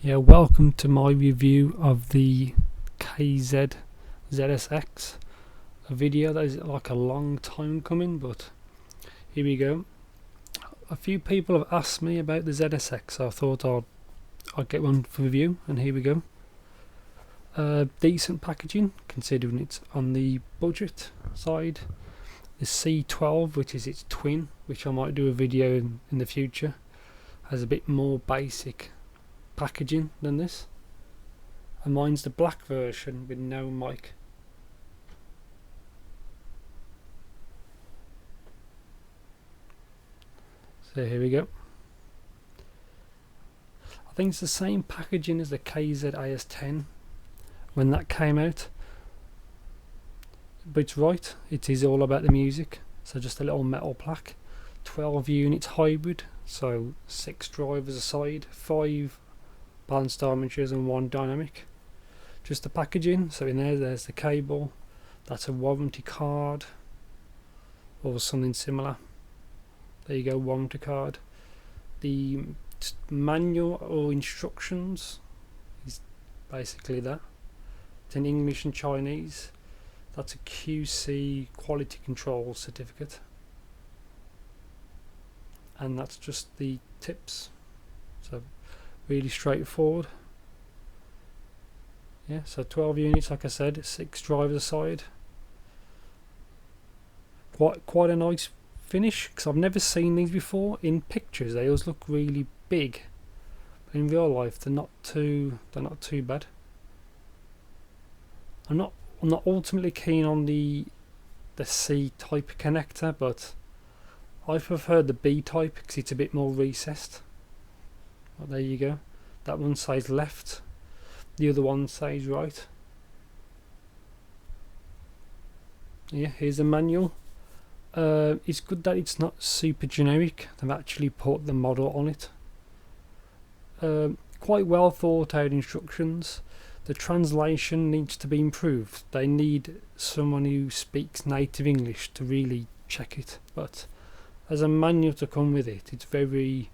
Yeah, welcome to my review of the KZ ZSX, a video that is like a long time coming, but here we go. A few people have asked me about the ZSX, so I thought I'd get one for review, and here we go. Decent packaging considering it's on the budget side. The C12, which is its twin, which I might do a video in the future, has a bit more basic packaging than this, and mine's the black version with no mic. So here we go. I think it's the same packaging as the KZ AS10 when that came out, but it's right, it is all about the music. So just a little metal plaque, 12 units hybrid, so 6 drivers aside, 5 balanced armatures and 1 dynamic. Just the packaging. So in there's the cable, that's a warranty card or something similar. There you go, warranty card. The manual or instructions is basically that. It's in English and Chinese. That's a QC quality control certificate, and that's just the tips. So really straightforward. Yeah, so 12 units, like I said, 6 drivers aside. Quite a nice finish, because I've never seen these before. In pictures they always look really big, but in real life they're not too bad. I'm not ultimately keen on the C type connector, but I prefer the B type because it's a bit more recessed. Well, there you go. That one says left, the other one says right. Yeah, here's the manual. It's good that it's not super generic. They've actually put the model on it. Quite well thought out instructions. The translation needs to be improved. They need someone who speaks native English to really check it, but as a manual to come with it, it's very,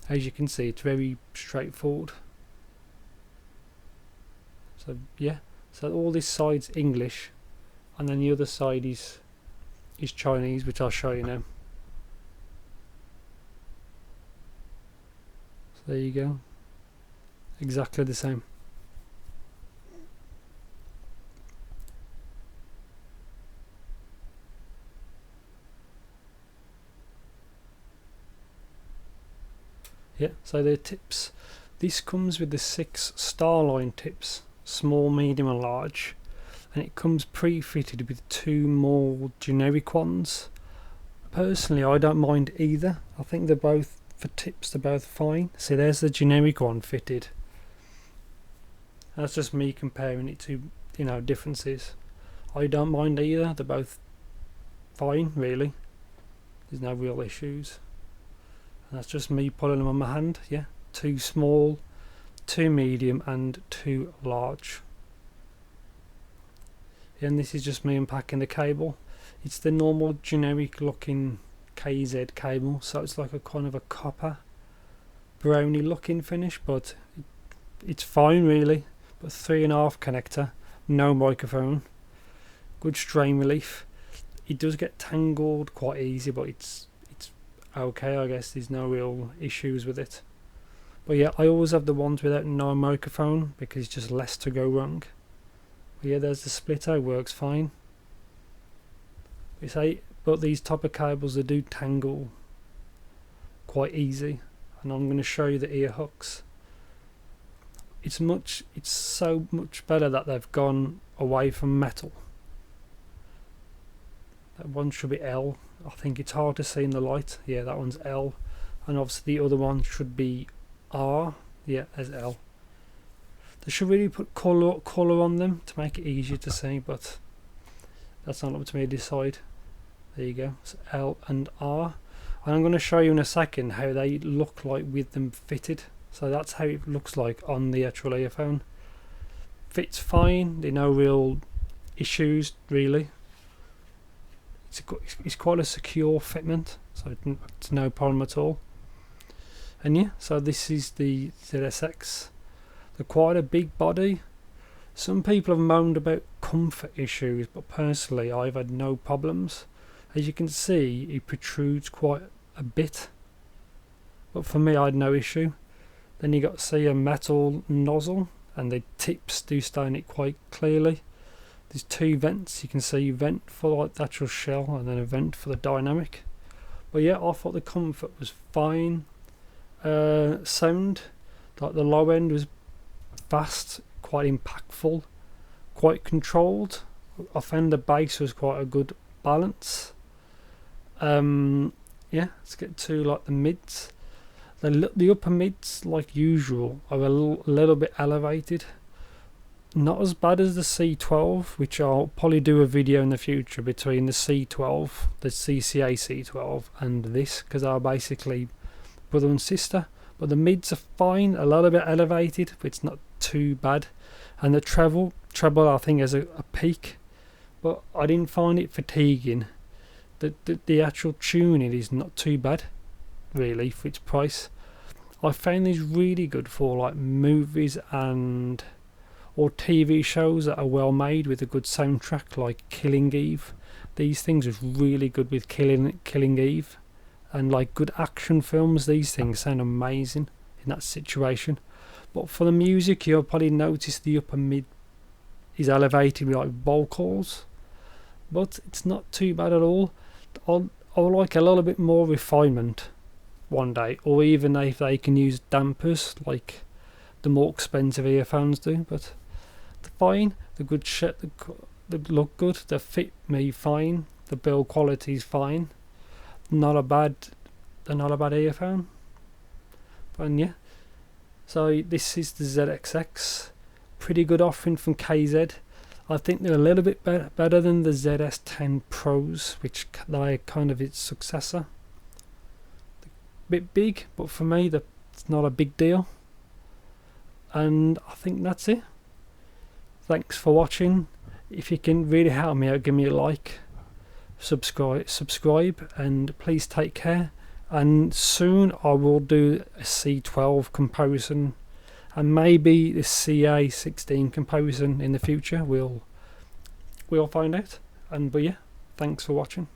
as you can see, it's very straightforward. So yeah, so all this side's English, and then the other side is Chinese, which I'll show you now. So there you go, exactly the same. Yeah, so the tips. This comes with the 6 Starline tips, small, medium and large, and it comes pre-fitted with 2 more generic ones. Personally, I don't mind either. I think they're both, for tips, they're both fine. See, there's the generic one fitted. That's just me comparing it to, differences. I don't mind either. They're both fine, really. There's no real issues. And that's just me pulling them on my hand. Yeah, 2 small, 2 medium and 2 large. And this is just me unpacking the cable. It's the normal generic looking KZ cable, so it's like a kind of a copper browny looking finish, but it's fine really. But 3.5 connector, no microphone, good strain relief. It does get tangled quite easy, but it's okay, I guess. There's no real issues with it. But yeah, I always have the ones without no microphone because it's just less to go wrong. But yeah, there's the splitter, works fine. But these type of cables, they do tangle quite easy, and I'm going to show you the ear hooks. It's so much better that they've gone away from metal. That one should be L. I think it's hard to see in the light. Yeah, that one's L, and obviously the other one should be R. Yeah, as L. They should really put colour on them to make it easier to see, but that's not up to me to decide. There you go, it's L and R, and I'm going to show you in a second how they look like with them fitted. So that's how it looks like on the actual earphone. Fits fine, there are no real issues really. It's quite a secure fitment, so it's no problem at all. And yeah, so this is the ZSX. They're quite a big body. Some people have moaned about comfort issues, but personally I've had no problems. As you can see, it protrudes quite a bit, but for me I had no issue. Then you got to see a metal nozzle, and the tips do stain it quite clearly. There's two vents. You can see vent for like the actual shell, and then a vent for the dynamic. But yeah, I thought the comfort was fine. Sound, like the low end was fast, quite impactful, quite controlled. I found the bass was quite a good balance. Yeah, let's get to like the mids. The upper mids, like usual, are a little bit elevated. Not as bad as the C12, which I'll probably do a video in the future between the C12, the CCA C12, and this, because they are basically brother and sister. But the mids are fine, a little bit elevated, but it's not too bad. And the treble I think has a peak, but I didn't find it fatiguing. The actual tuning is not too bad, really, for its price. I found these really good for like movies or TV shows that are well made with a good soundtrack, like Killing Eve. These things are really good with Killing Eve, and like good action films. These things sound amazing in that situation. But for the music, you'll probably notice the upper mid is elevated with like vocals, but it's not too bad at all. I'll like a little bit more refinement one day, or even if they can use dampers like the more expensive earphones do. But they're fine, they're good shit, they look good, they fit me fine, the build quality is fine. They're not a bad earphone. And yeah, so this is the ZXX, pretty good offering from KZ. I think they're a little bit better than the ZS10 Pros, which they're kind of its successor. A bit big, but for me it's not a big deal. And I think that's it. Thanks for watching. If you can really help me out, give me a like, subscribe, and please take care. And soon I will do a C12 comparison, and maybe the CA16 comparison in the future. We'll find out. But yeah, thanks for watching.